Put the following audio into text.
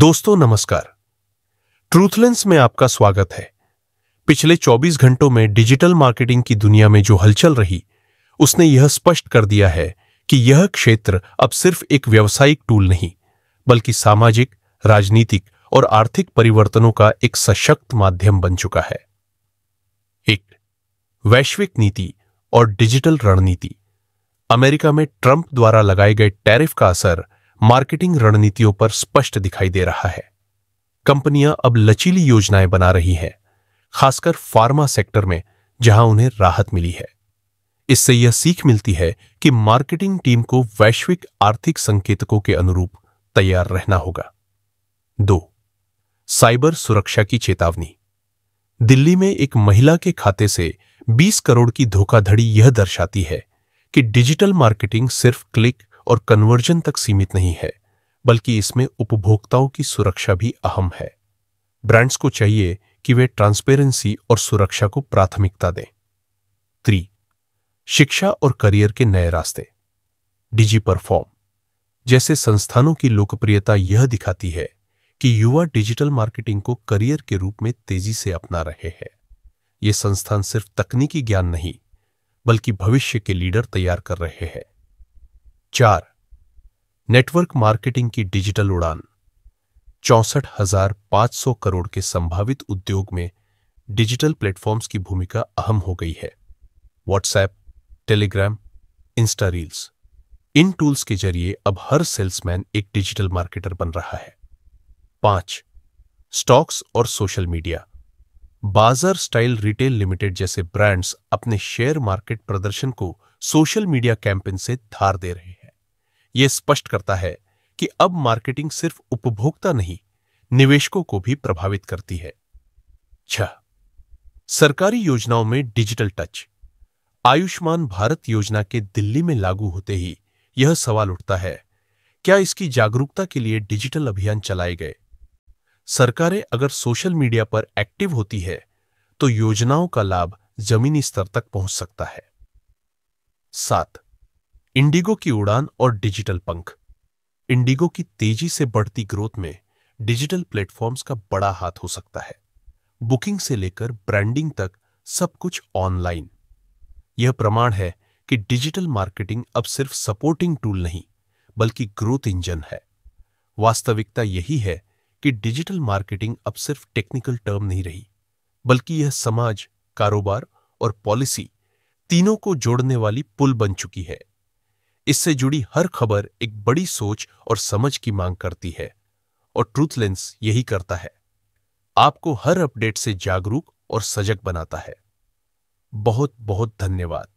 दोस्तों नमस्कार। ट्रूथलेंस में आपका स्वागत है। पिछले 24 घंटों में डिजिटल मार्केटिंग की दुनिया में जो हलचल रही, उसने यह स्पष्ट कर दिया है कि यह क्षेत्र अब सिर्फ एक व्यावसायिक टूल नहीं, बल्कि सामाजिक, राजनीतिक और आर्थिक परिवर्तनों का एक सशक्त माध्यम बन चुका है। एक वैश्विक नीति और डिजिटल रणनीति। अमेरिका में ट्रंप द्वारा लगाए गए टैरिफ का असर मार्केटिंग रणनीतियों पर स्पष्ट दिखाई दे रहा है। कंपनियां अब लचीली योजनाएं बना रही हैं, खासकर फार्मा सेक्टर में, जहां उन्हें राहत मिली है। इससे यह सीख मिलती है कि मार्केटिंग टीम को वैश्विक आर्थिक संकेतकों के अनुरूप तैयार रहना होगा। 2. साइबर सुरक्षा की चेतावनी। दिल्ली में एक महिला के खाते से 20 करोड़ की धोखाधड़ी यह दर्शाती है कि डिजिटल मार्केटिंग सिर्फ क्लिक और कन्वर्जन तक सीमित नहीं है, बल्कि इसमें उपभोक्ताओं की सुरक्षा भी अहम है। ब्रांड्स को चाहिए कि वे ट्रांसपेरेंसी और सुरक्षा को प्राथमिकता दें। 3. शिक्षा और करियर के नए रास्ते। डिजी परफॉर्म जैसे संस्थानों की लोकप्रियता यह दिखाती है कि युवा डिजिटल मार्केटिंग को करियर के रूप में तेजी से अपना रहे हैं। ये संस्थान सिर्फ तकनीकी ज्ञान नहीं, बल्कि भविष्य के लीडर तैयार कर रहे हैं। 4. नेटवर्क मार्केटिंग की डिजिटल उड़ान। 64,500 करोड़ के संभावित उद्योग में डिजिटल प्लेटफॉर्म्स की भूमिका अहम हो गई है। व्हाट्सएप, टेलीग्राम, इंस्टा रील्स, इन टूल्स के जरिए अब हर सेल्समैन एक डिजिटल मार्केटर बन रहा है। 5. स्टॉक्स और सोशल मीडिया। बाजार स्टाइल रिटेल लिमिटेड जैसे ब्रांड्स अपने शेयर मार्केट प्रदर्शन को सोशल मीडिया कैंपेन से धार दे रहे हैं। यह स्पष्ट करता है कि अब मार्केटिंग सिर्फ उपभोक्ता नहीं, निवेशकों को भी प्रभावित करती है। 6. सरकारी योजनाओं में डिजिटल टच। आयुष्मान भारत योजना के दिल्ली में लागू होते ही यह सवाल उठता है, क्या इसकी जागरूकता के लिए डिजिटल अभियान चलाए गए? सरकारें अगर सोशल मीडिया पर एक्टिव होती है, तो योजनाओं का लाभ जमीनी स्तर तक पहुंच सकता है। 7. इंडिगो की उड़ान और डिजिटल पंख। इंडिगो की तेजी से बढ़ती ग्रोथ में डिजिटल प्लेटफॉर्म्स का बड़ा हाथ हो सकता है। बुकिंग से लेकर ब्रांडिंग तक सब कुछ ऑनलाइन। यह प्रमाण है कि डिजिटल मार्केटिंग अब सिर्फ सपोर्टिंग टूल नहीं, बल्कि ग्रोथ इंजन है। वास्तविकता यही है कि डिजिटल मार्केटिंग अब सिर्फ टेक्निकल टर्म नहीं रही, बल्कि यह समाज, कारोबार और पॉलिसी तीनों को जोड़ने वाली पुल बन चुकी है। इससे जुड़ी हर खबर एक बड़ी सोच और समझ की मांग करती है, और ट्रूथलेंस यही करता है, आपको हर अपडेट से जागरूक और सजग बनाता है। बहुत बहुत धन्यवाद।